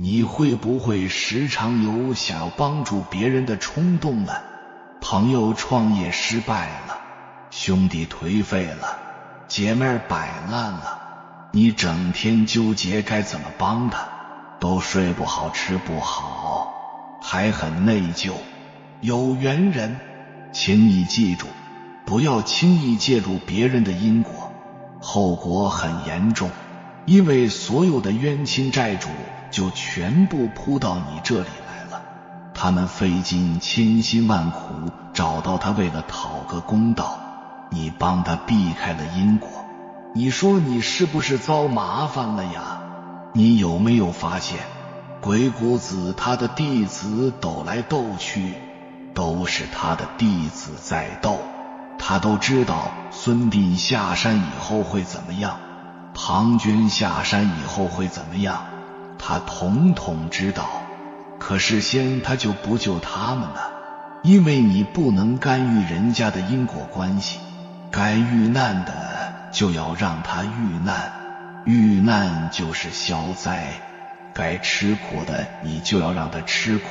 你会不会时常有想要帮助别人的冲动呢？朋友创业失败了，兄弟颓废了，姐妹摆烂了，你整天纠结该怎么帮他，都睡不好吃不好，还很内疚。有缘人，请你记住，不要轻易介入别人的因果，后果很严重，因为所有的冤亲债主就全部扑到你这里来了。他们费尽千辛万苦找到他，为了讨个公道，你帮他避开了因果，你说你是不是遭麻烦了呀？你有没有发现，鬼谷子他的弟子斗来斗去，都是他的弟子在斗，他都知道孙膑下山以后会怎么样，庞涓下山以后会怎么样，他统统知道。可是先他就不救他们了，因为你不能干预人家的因果关系，该遇难的就要让他遇难，遇难就是消灾，该吃苦的你就要让他吃苦，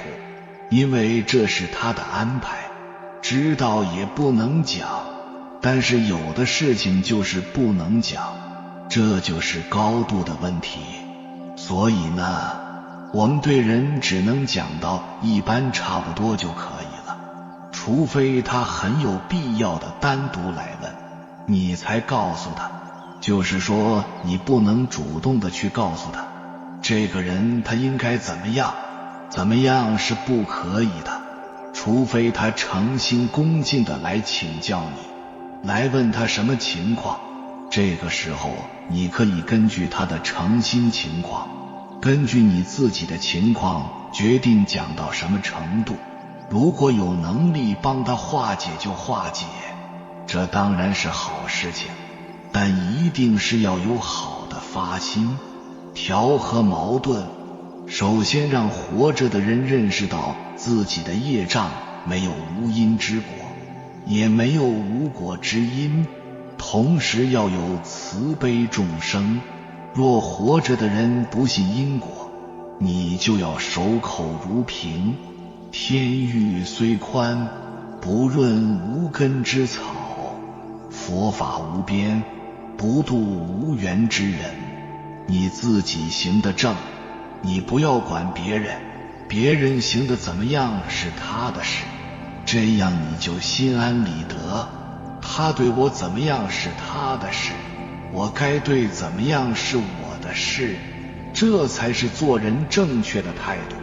因为这是他的安排。知道也不能讲，但是有的事情就是不能讲，这就是高度的问题。所以呢，我们对人只能讲到一般差不多就可以了，除非他很有必要的单独来问，你才告诉他。就是说你不能主动的去告诉他，这个人他应该怎么样，怎么样是不可以的，除非他诚心恭敬的来请教你，来问他什么情况，这个时候你可以根据他的诚心情况，根据你自己的情况决定讲到什么程度。如果有能力帮他化解就化解，这当然是好事情，但一定是要有好的发心，调和矛盾。首先让活着的人认识到自己的业障没有无因之果，也没有无果之因，同时要有慈悲众生。若活着的人不信因果，你就要守口如瓶，天域虽宽，不润无根之草，佛法无边，不度无缘之人。你自己行得正，你不要管别人，别人行得怎么样是他的事，这样你就心安理得。他对我怎么样是他的事，我该对怎么样是我的事，这才是做人正确的态度。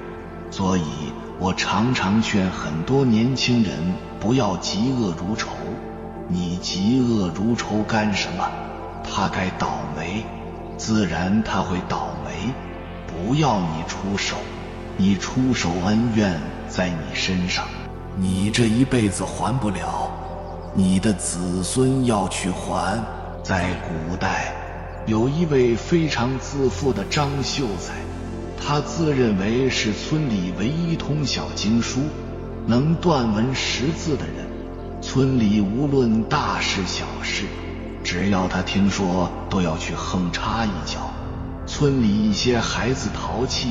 所以我常常劝很多年轻人不要嫉恶如仇。你嫉恶如仇干什么？他该倒霉，自然他会倒霉，不要你出手，你出手恩怨在你身上，你这一辈子还不了，你的子孙要去还。在古代有一位非常自负的张秀才，他自认为是村里唯一通晓经书能断文识字的人，村里无论大事小事，只要他听说都要去横插一脚。村里一些孩子淘气，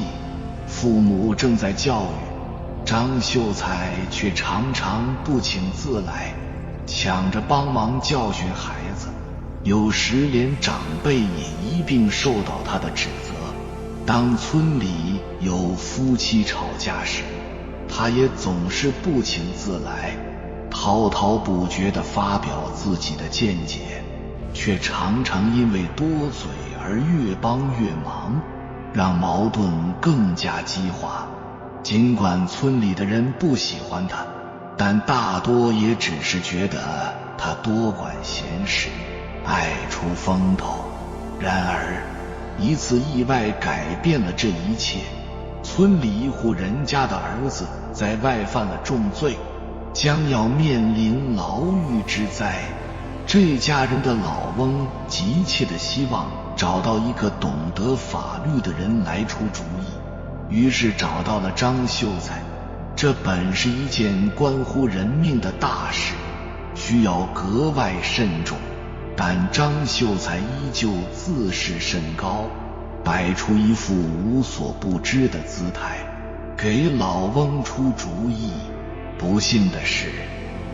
父母正在教育，张秀才却常常不请自来，抢着帮忙教训孩子，有时连长辈也一并受到他的指责。当村里有夫妻吵架时，他也总是不请自来，滔滔不绝地发表自己的见解，却常常因为多嘴而越帮越忙，让矛盾更加激化。尽管村里的人不喜欢他，但大多也只是觉得他多管闲事，爱出风头。然而一次意外改变了这一切。村里一户人家的儿子在外犯了重罪，将要面临牢狱之灾。这家人的老翁急切地希望找到一个懂得法律的人来出主意，于是找到了张秀才。这本是一件关乎人命的大事，需要格外慎重，但张秀才依旧自视甚高，摆出一副无所不知的姿态，给老翁出主意。不幸的是，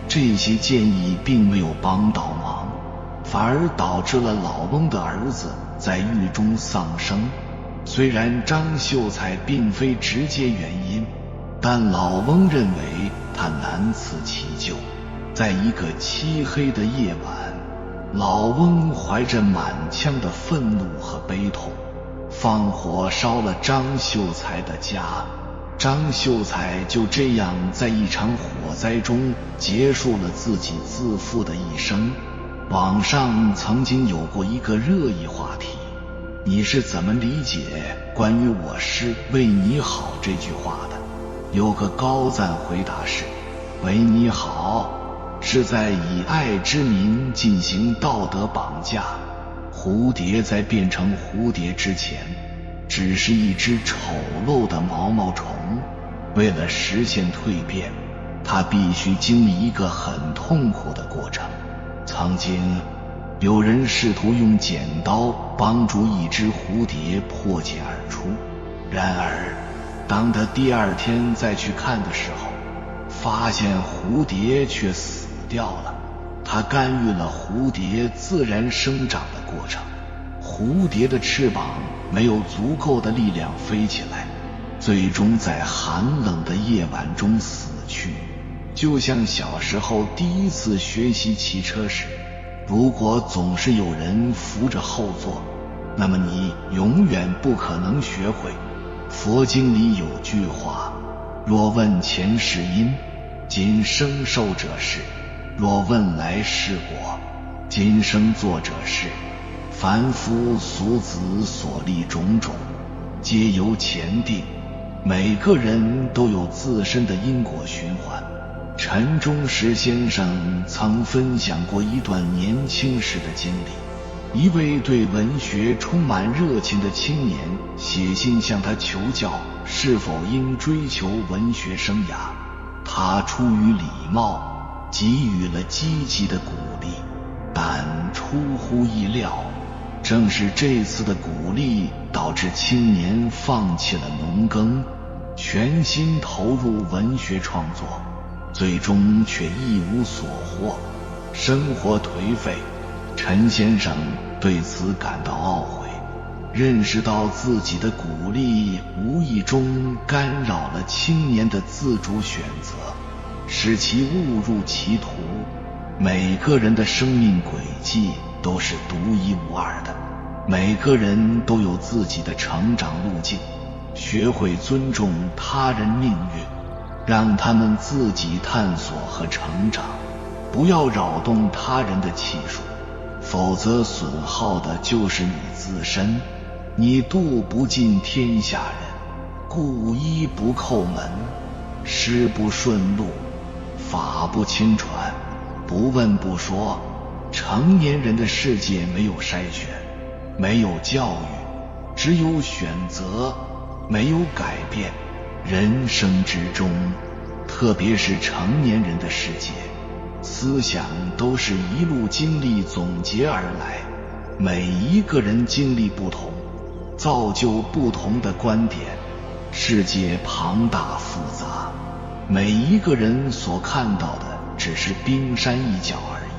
这些建议并没有帮到忙，反而导致了老翁的儿子在狱中丧生。虽然张秀才并非直接原因，但老翁认为他难辞其咎。在一个漆黑的夜晚，老翁怀着满腔的愤怒和悲痛，放火烧了张秀才的家。张秀才就这样在一场火灾中结束了自己自负的一生。网上曾经有过一个热议话题，你是怎么理解关于我是为你好这句话的？有个高赞回答是，为你好是在以爱之名进行道德绑架。蝴蝶在变成蝴蝶之前，只是一只丑陋的毛毛虫，为了实现蜕变，它必须经历一个很痛苦的过程。曾经有人试图用剪刀帮助一只蝴蝶破茧而出，然而当他第二天再去看的时候，发现蝴蝶却死掉了。他干预了蝴蝶自然生长的过程，蝴蝶的翅膀没有足够的力量飞起来，最终在寒冷的夜晚中死去。就像小时候第一次学习骑车时，如果总是有人扶着后座，那么你永远不可能学会。佛经里有句话，若问前世因，今生受者是；若问来世果，今生做者是。凡夫俗子所立种种，皆由前定，每个人都有自身的因果循环。陈忠实先生曾分享过一段年轻时的经历。一位对文学充满热情的青年写信向他求教是否应追求文学生涯，他出于礼貌给予了积极的鼓励，但出乎意料，正是这次的鼓励导致青年放弃了农耕，全心投入文学创作，最终却一无所获，生活颓废。陈先生对此感到懊悔，认识到自己的鼓励无意中干扰了青年的自主选择，使其误入歧途。每个人的生命轨迹都是独一无二的，每个人都有自己的成长路径，学会尊重他人命运，让他们自己探索和成长，不要扰动他人的气数，否则损耗的就是你自身。你度不尽天下人，故衣不叩门，师不顺路，法不亲传，不问不说。成年人的世界没有筛选，没有教育，只有选择，没有改变。人生之中，特别是成年人的世界，思想都是一路经历总结而来，每一个人经历不同，造就不同的观点。世界庞大复杂，每一个人所看到的只是冰山一角而已。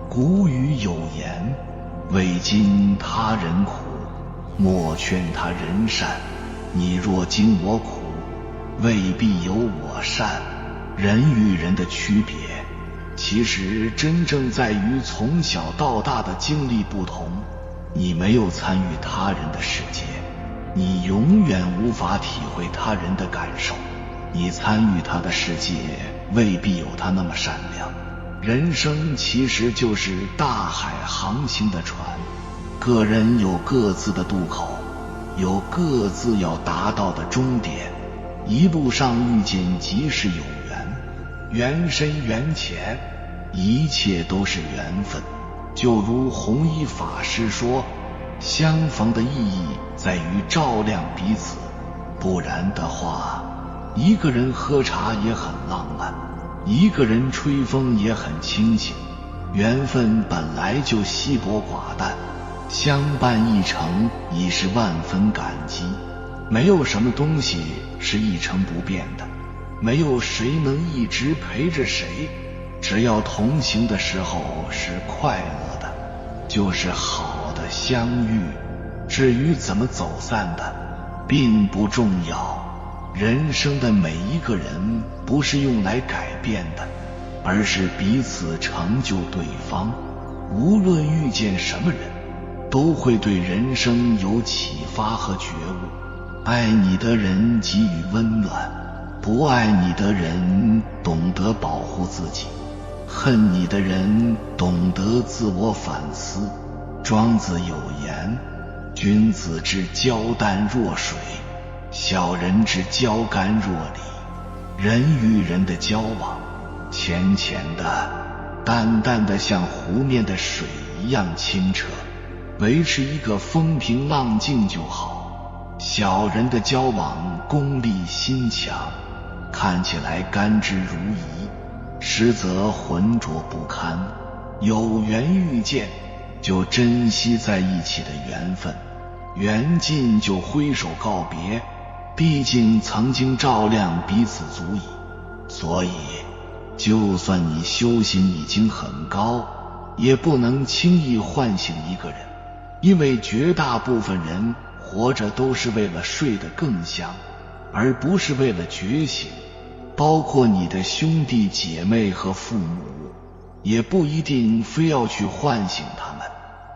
古语有言，未经他人苦，莫劝他人善。你若经我苦，未必有我善。人与人的区别，其实真正在于从小到大的经历不同。你没有参与他人的世界，你永远无法体会他人的感受。你参与他的世界，未必有他那么善良。人生其实就是大海航行的船，个人有各自的渡口，有各自要达到的终点。一路上遇见即是有缘，缘深缘浅，一切都是缘分。就如弘一法师说，相逢的意义在于照亮彼此，不然的话，一个人喝茶也很浪漫，一个人吹风也很清醒。缘分本来就稀薄寡淡，相伴一程已是万分感激。没有什么东西是一成不变的，没有谁能一直陪着谁，只要同行的时候是快乐的，就是好的相遇。至于怎么走散的，并不重要。人生的每一个人不是用来改变的，而是彼此成就对方。无论遇见什么人，都会对人生有启发和觉悟。爱你的人给予温暖，不爱你的人懂得保护自己，恨你的人懂得自我反思。庄子有言，君子之交淡若水，小人之交甘若醴。人与人的交往，浅浅的、淡淡的，像湖面的水一样清澈，维持一个风平浪静就好。小人的交往功利心强，看起来甘之如饴，实则浑浊不堪。有缘遇见，就珍惜在一起的缘分，缘尽就挥手告别，毕竟曾经照亮彼此足矣。所以就算你修行已经很高，也不能轻易唤醒一个人，因为绝大部分人活着都是为了睡得更香，而不是为了觉醒。包括你的兄弟姐妹和父母，也不一定非要去唤醒他们。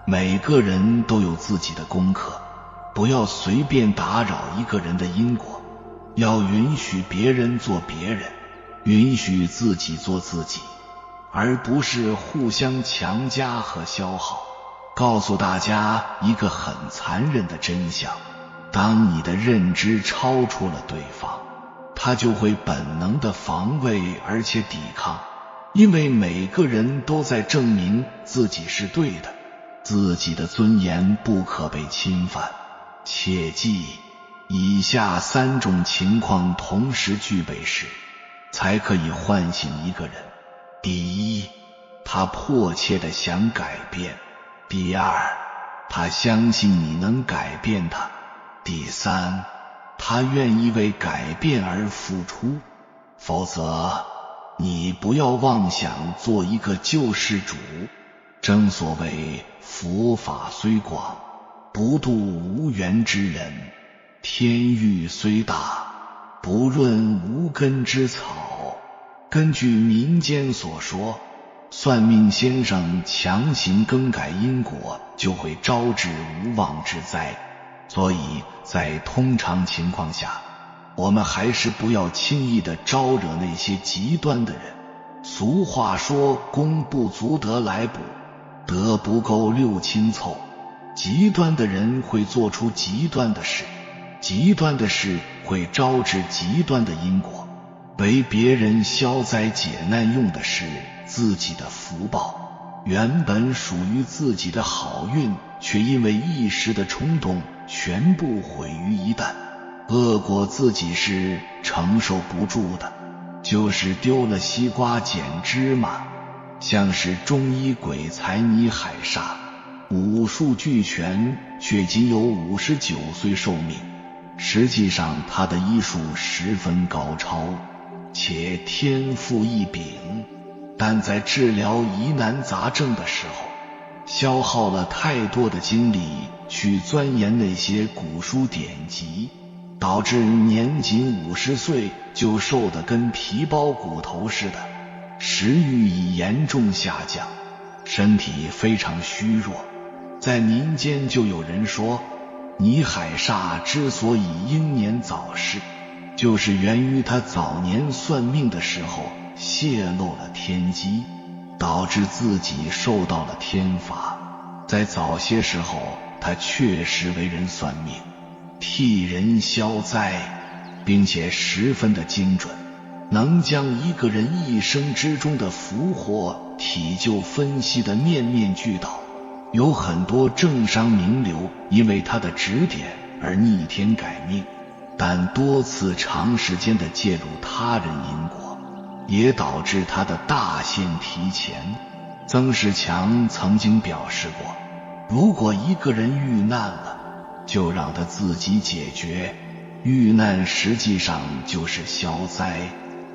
每个人都有自己的功课，不要随便打扰一个人的因果，要允许别人做别人，允许自己做自己，而不是互相强加和消耗。告诉大家一个很残忍的真相，当你的认知超出了对方，他就会本能的防卫而且抵抗，因为每个人都在证明自己是对的，自己的尊严不可被侵犯。切记，以下3种情况同时具备时，才可以唤醒一个人。第一，他迫切地想改变；第二，他相信你能改变他；第三，他愿意为改变而付出。否则，你不要妄想做一个救世主。正所谓佛法虽广，不渡无缘之人。天欲虽大，不论无根之草。根据民间所说，算命先生强行更改因果，就会招致无妄之灾。所以在通常情况下，我们还是不要轻易地招惹那些极端的人。俗话说，功不足得来补，德不够六亲凑。极端的人会做出极端的事，极端的事会招致极端的因果。为别人消灾解难用的是自己的福报，原本属于自己的好运，却因为一时的冲动全部毁于一旦。恶果自己是承受不住的，就是丢了西瓜捡芝麻。像是中医鬼才倪海厦，武术俱全，却仅有59岁寿命。实际上他的医术十分高超，且天赋异禀，但在治疗疑难杂症的时候，消耗了太多的精力去钻研那些古书典籍，导致年仅50岁就瘦得跟皮包骨头似的，食欲已严重下降，身体非常虚弱。在民间就有人说，倪海厦之所以英年早逝，就是源于他早年算命的时候泄露了天机，导致自己受到了天罚。在早些时候，他确实为人算命，替人消灾，并且十分的精准，能将一个人一生之中的福祸体就分析得面面俱到。有很多政商名流因为他的指点而逆天改命，但多次长时间的介入他人因果，也导致他的大限提前。曾仕强曾经表示过，如果一个人遇难了，就让他自己解决，遇难实际上就是消灾。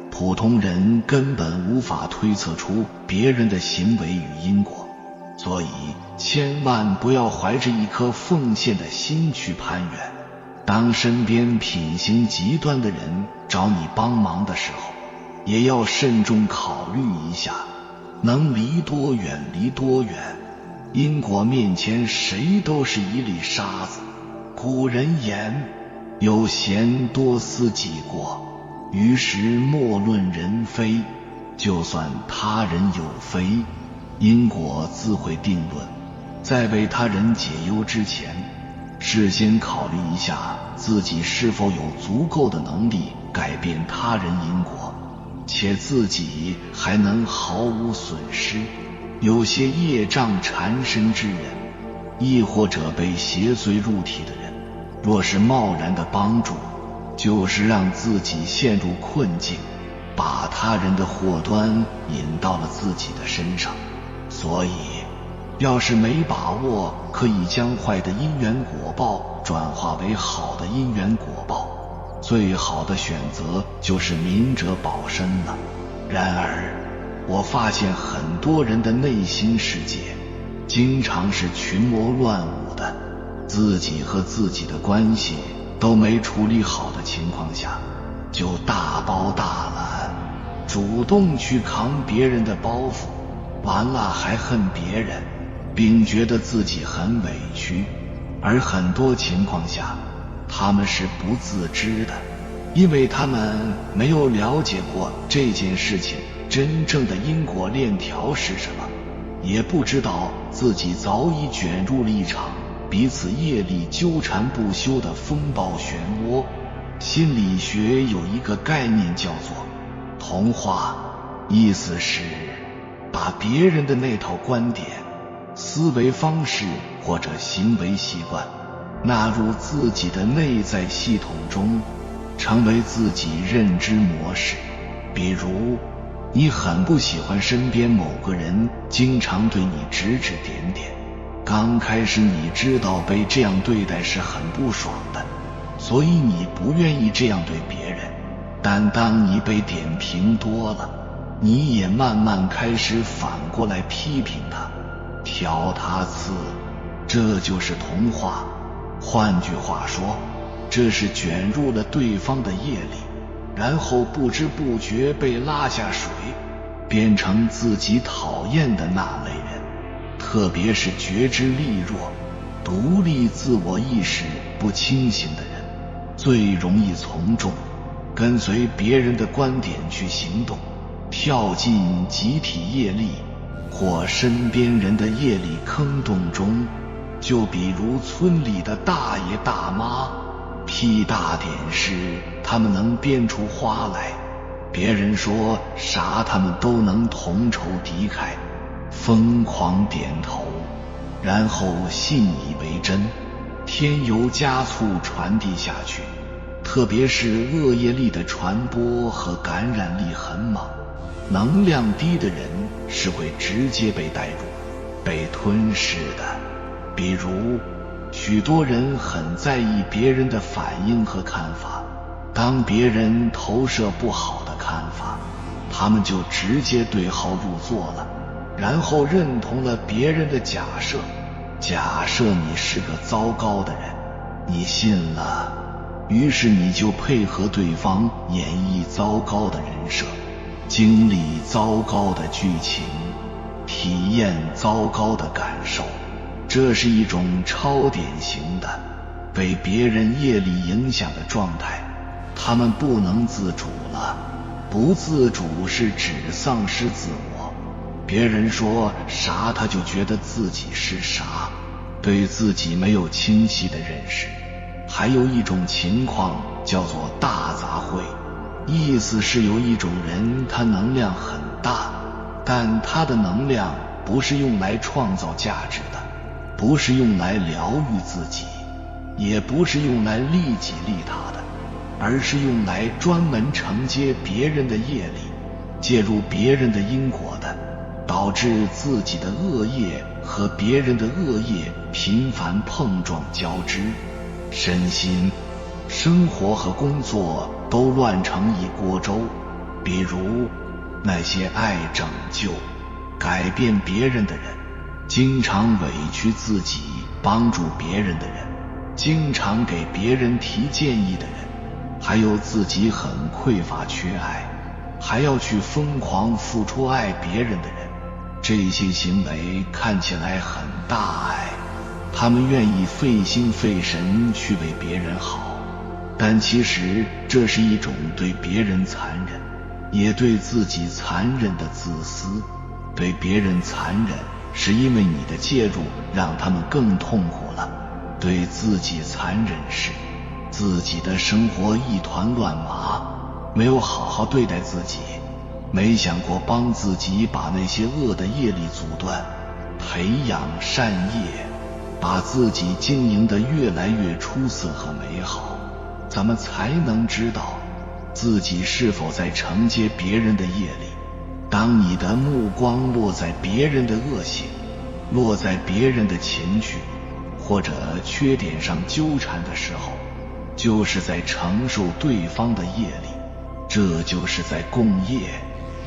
普通人根本无法推测出别人的行为与因果，所以千万不要怀着一颗奉献的心去攀援。当身边品行极端的人找你帮忙的时候，也要慎重考虑一下，能离多远离多远。因果面前谁都是一粒沙子。古人言，有贤多思己过，于时莫论人非。就算他人有非，因果自会定论。在为他人解忧之前，事先考虑一下自己是否有足够的能力改变他人因果，且自己还能毫无损失。有些业障缠身之人，亦或者被邪祟入体的人，若是贸然的帮助，就是让自己陷入困境，把他人的祸端引到了自己的身上。所以要是没把握可以将坏的因缘果报转化为好的因缘果报，最好的选择就是明哲保身了。然而我发现很多人的内心世界经常是群魔乱舞的，自己和自己的关系都没处理好的情况下，就大包大揽，主动去扛别人的包袱，完了还恨别人，并觉得自己很委屈。而很多情况下他们是不自知的，因为他们没有了解过这件事情真正的因果链条是什么，也不知道自己早已卷入了一场彼此业力纠缠不休的风暴漩涡。心理学有一个概念叫做同化，意思是把别人的那套观点、思维方式或者行为习惯纳入自己的内在系统中，成为自己认知模式。比如你很不喜欢身边某个人经常对你指指点点，刚开始你知道被这样对待是很不爽的，所以你不愿意这样对别人。但当你被点评多了，你也慢慢开始反过来批评他，挑他刺。这就是同化。换句话说，这是卷入了对方的业力，然后不知不觉被拉下水，变成自己讨厌的那类人。特别是觉知力弱、独立自我意识不清醒的人，最容易从众，跟随别人的观点去行动，跳进集体业力或身边人的业力坑洞中。就比如村里的大爷大妈，屁大点时他们能编出花来，别人说啥他们都能同仇敌忾，疯狂点头，然后信以为真，添油加醋传递下去。特别是恶业力的传播和感染力很猛，能量低的人是会直接被带入、被吞噬的。比如许多人很在意别人的反应和看法，当别人投射不好的看法，他们就直接对号入座了，然后认同了别人的假设。假设你是个糟糕的人，你信了，于是你就配合对方演绎糟糕的人设，经历糟糕的剧情，体验糟糕的感受。这是一种超典型的被别人业力影响的状态，他们不能自主了。不自主是指丧失自我，别人说啥他就觉得自己是啥，对自己没有清晰的认识。还有一种情况叫做大杂烩，意思是有一种人他能量很大，但他的能量不是用来创造价值的，不是用来疗愈自己，也不是用来利己利他的，而是用来专门承接别人的业力，介入别人的因果的，导致自己的恶业和别人的恶业频繁碰撞交织，身心、生活和工作都乱成一锅粥。比如那些爱拯救、改变别人的人，经常委屈自己帮助别人的人，经常给别人提建议的人，还有自己很匮乏缺爱，还要去疯狂付出爱别人的人，这些行为看起来很大爱，他们愿意费心费神去为别人好，但其实这是一种对别人残忍，也对自己残忍的自私。对别人残忍，是因为你的介入让他们更痛苦了；对自己残忍时，自己的生活一团乱麻，没有好好对待自己，没想过帮自己把那些恶的业力阻断，培养善业，把自己经营得越来越出色和美好，咱们才能知道自己是否在承接别人的业力。当你的目光落在别人的恶行，落在别人的情绪或者缺点上纠缠的时候，就是在承受对方的业力，这就是在共业。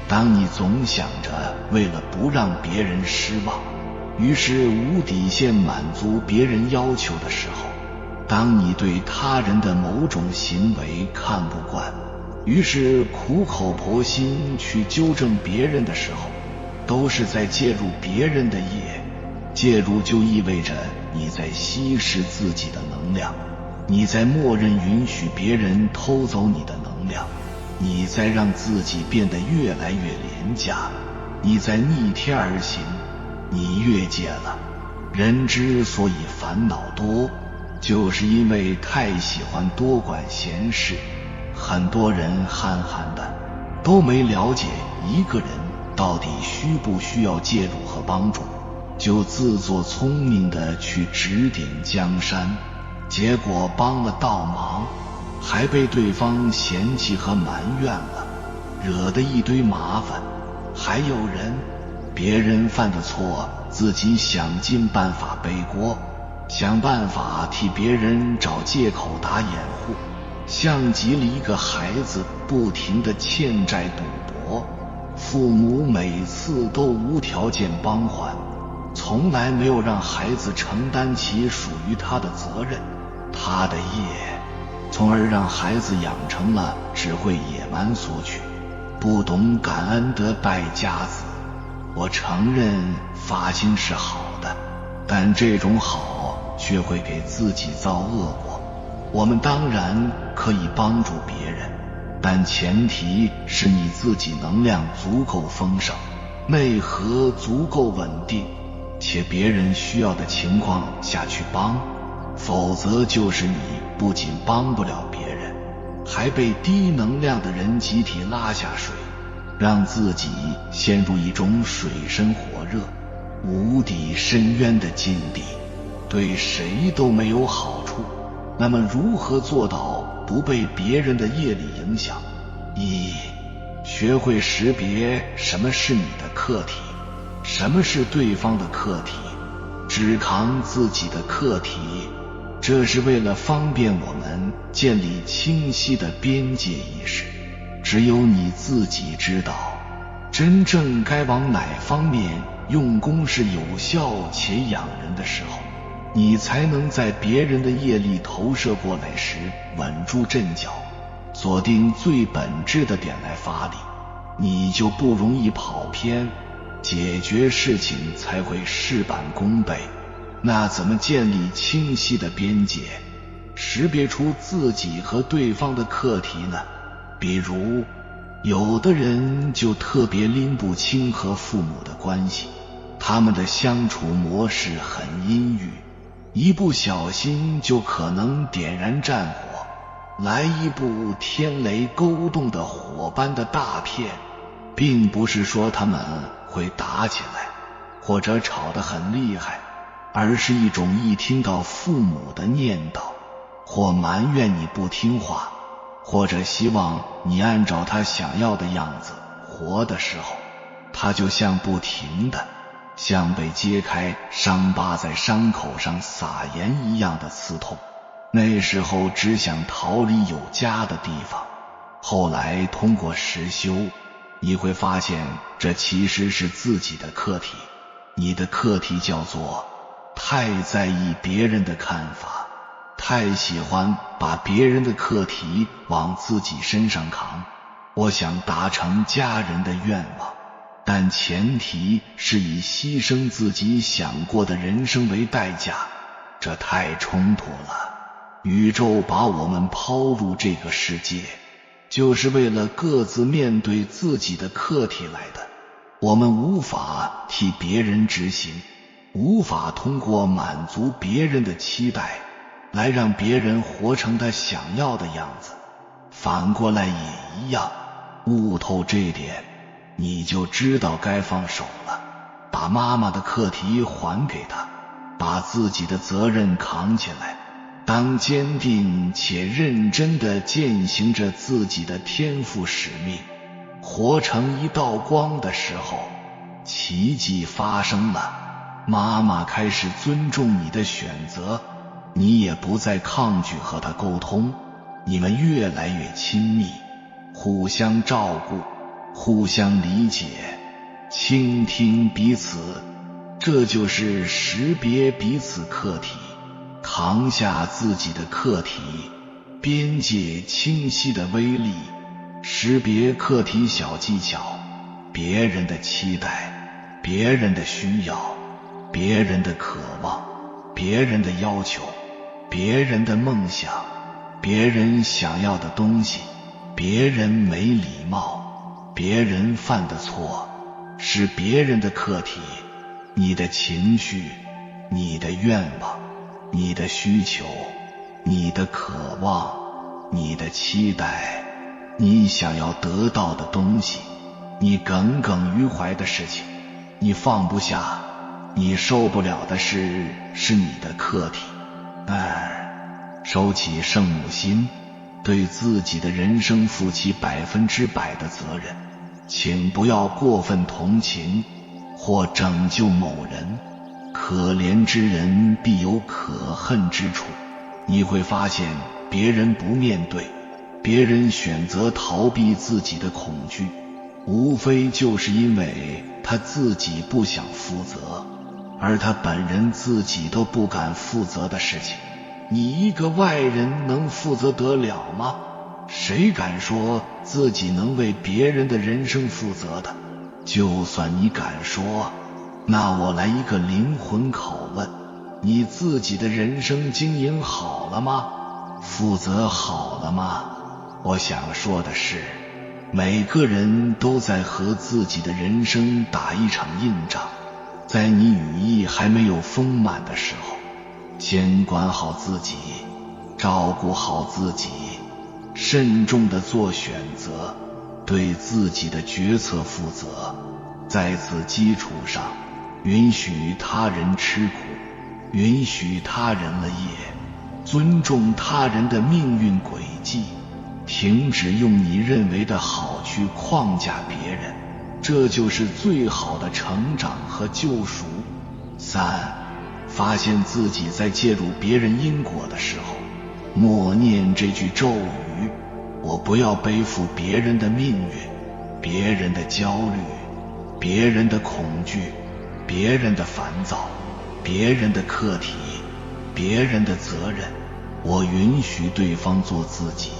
当你总想着为了不让别人失望，于是无底线满足别人要求的时候，当你对他人的某种行为看不惯，于是苦口婆心去纠正别人的时候，都是在介入别人的业。介入就意味着你在稀释自己的能量，你在默认允许别人偷走你的能量，你在让自己变得越来越廉价，你在逆天而行，你越界了。人之所以烦恼多，就是因为太喜欢多管闲事。很多人憨憨的，都没了解一个人到底需不需要介入和帮助，就自作聪明的去指点江山，结果帮了倒忙，还被对方嫌弃和埋怨了，惹得一堆麻烦。还有人，别人犯的错，自己想尽办法背锅，想办法替别人找借口打掩护，像极了一个孩子不停地欠债赌博，父母每次都无条件帮还，从来没有让孩子承担起属于他的责任，他的业，从而让孩子养成了只会野蛮索取，不懂感恩的败家子。我承认发心是好的，但这种好却会给自己造恶果。我们当然可以帮助别人，但前提是你自己能量足够丰盛，内核足够稳定，且别人需要的情况下去帮，否则就是你不仅帮不了别人，还被低能量的人集体拉下水，让自己陷入一种水深火热、无底深渊的境地，对谁都没有好处。那么如何做到不被别人的业力影响？一，学会识别什么是你的课题，什么是对方的课题，只扛自己的课题，这是为了方便我们建立清晰的边界意识。只有你自己知道真正该往哪方面用功是有效且养人的时候，你才能在别人的业力投射过来时稳住阵脚，锁定最本质的点来发力，你就不容易跑偏，解决事情才会事半功倍。那怎么建立清晰的边界，识别出自己和对方的课题呢？比如有的人就特别拎不清和父母的关系，他们的相处模式很阴郁，一不小心就可能点燃战火，来一部天雷勾动的火般的大片。并不是说他们会打起来或者吵得很厉害，而是一种一听到父母的念叨，或埋怨你不听话，或者希望你按照他想要的样子活的时候，他就像不停的像被揭开伤疤在伤口上撒盐一样的刺痛。那时候只想逃离有家的地方，后来通过实修，你会发现这其实是自己的课题。你的课题叫做太在意别人的看法，太喜欢把别人的课题往自己身上扛。我想达成家人的愿望，但前提是以牺牲自己想过的人生为代价，这太冲突了。宇宙把我们抛入这个世界，就是为了各自面对自己的课题来的。我们无法替别人执行，无法通过满足别人的期待来让别人活成他想要的样子，反过来也一样。悟透这点，你就知道该放手了，把妈妈的课题还给她，把自己的责任扛起来。当坚定且认真地践行着自己的天赋使命，活成一道光的时候，奇迹发生了。妈妈开始尊重你的选择，你也不再抗拒和她沟通，你们越来越亲密，互相照顾，互相理解，倾听彼此，这就是识别彼此课题，扛下自己的课题，边界清晰的威力。识别课题小技巧：别人的期待，别人的需要，别人的渴望，别人的要求，别人的梦想，别人想要的东西，别人没礼貌，别人犯的错，是别人的课题。你的情绪，你的愿望，你的需求，你的渴望，你的期待，你想要得到的东西，你耿耿于怀的事情，你放不下，你受不了的事，是你的课题。收起圣母心，对自己的人生负起100%的责任，请不要过分同情或拯救某人，可怜之人必有可恨之处。你会发现，别人不面对，别人选择逃避自己的恐惧，无非就是因为他自己不想负责，而他本人自己都不敢负责的事情，你一个外人能负责得了吗？谁敢说自己能为别人的人生负责的？就算你敢说，那我来一个灵魂拷问，你自己的人生经营好了吗？负责好了吗？我想说的是，每个人都在和自己的人生打一场硬仗。在你羽翼还没有丰满的时候，先管好自己，照顾好自己，慎重地做选择，对自己的决策负责。在此基础上，允许他人吃苦，允许他人了业，尊重他人的命运轨迹，停止用你认为的好去框架别人，这就是最好的成长和救赎。发现自己在介入别人因果的时候，默念这句咒语：我不要背负别人的命运，别人的焦虑，别人的恐惧，别人的烦躁，别人的课题，别人的责任，我允许对方做自己。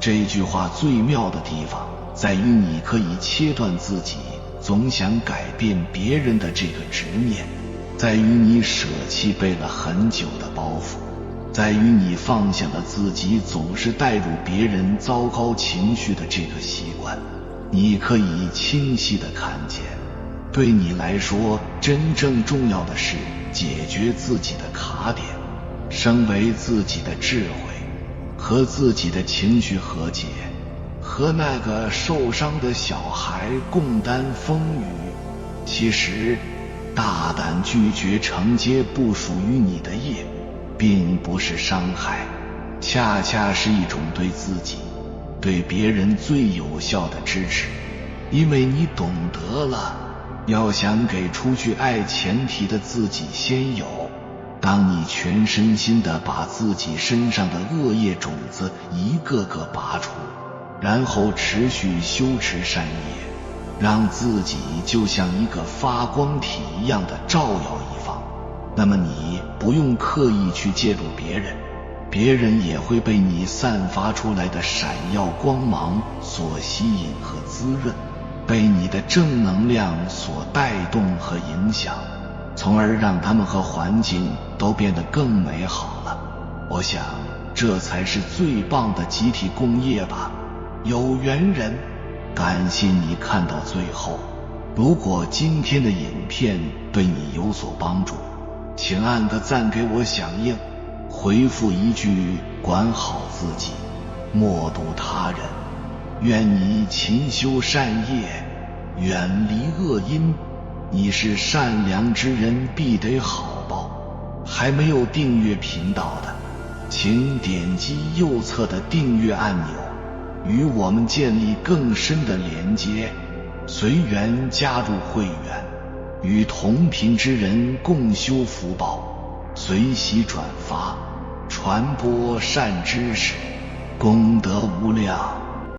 这句话最妙的地方在于，你可以切断自己总想改变别人的这个执念，在于你舍弃背了很久的包袱，在于你放下了自己总是带入别人糟糕情绪的这个习惯。你可以清晰地看见，对你来说真正重要的是解决自己的卡点，升为自己的智慧，和自己的情绪和解，和那个受伤的小孩共担风雨。其实大胆拒绝承接不属于你的业，并不是伤害，恰恰是一种对自己对别人最有效的支持。因为你懂得了，要想给出去爱前提的自己先有。当你全身心地把自己身上的恶业种子一个个拔除，然后持续修持善业，让自己就像一个发光体一样的照耀一方，那么你不用刻意去借助别人，别人也会被你散发出来的闪耀光芒所吸引和滋润，被你的正能量所带动和影响，从而让他们和环境都变得更美好了。我想这才是最棒的集体共业吧。有缘人，感谢你看到最后。如果今天的影片对你有所帮助，请按个赞给我响应，回复一句管好自己，莫度他人。愿你勤修善业，远离恶因。你是善良之人，必得好报。还没有订阅频道的，请点击右侧的订阅按钮，与我们建立更深的连接，随缘加入会员，与同频之人共修福报，随喜转发，传播善知识，功德无量。